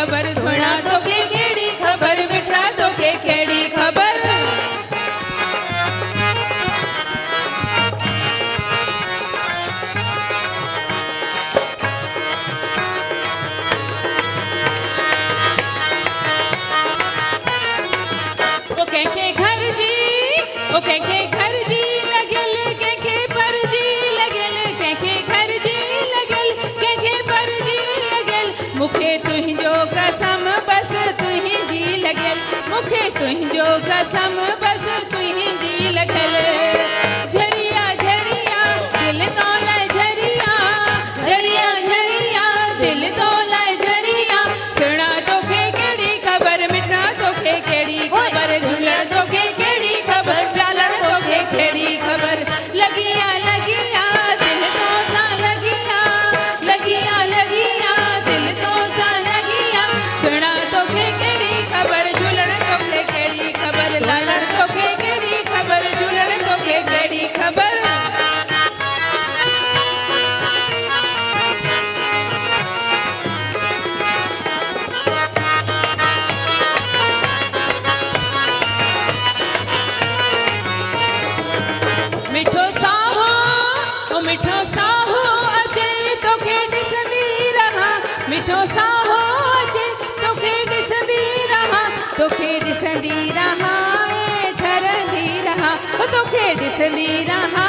खबर सुना तोखे केड़ी खबर मिठड़ा तोखे केड़ी खबर ओ केखे घर जी ओ केखे घर जी लगल केखे पर जी लगल केखे घर जी लगल केखे पर जी लगल मुखे तुहिंजो कसम बस तुहिंजी लगल मुखे तुहिंजो कसम बस तुहिंजी लगल झरिया झरिया दिल तो लाए झरिया झरिया झरिया दिल तो लाए झरिया सुना तोखे केड़ी खबर मिठड़ा तोखे केड़ी खबर झूलण तोखे केड़ी खबर डालण तोखे केड़ी खबर लगिया लगिया दिल तो सा लगिया लगिया लगिया दिल तो सा लगिया सुना तोखे केड़ी खबर झूलण तोखे केड़ी खबर लालण तोखे केड़ी खबर झूलण तोखे केड़ी खबर मिठो साहो ओ मिठो साहो अचे तोखे ॾिसंदी रहा मिठो साहो अचे तोखे ॾिसंदी रहा तोखे ॾिसंदी रहा ऐं ठरंदी रहा ओ तोखे ॾिसंदी रहा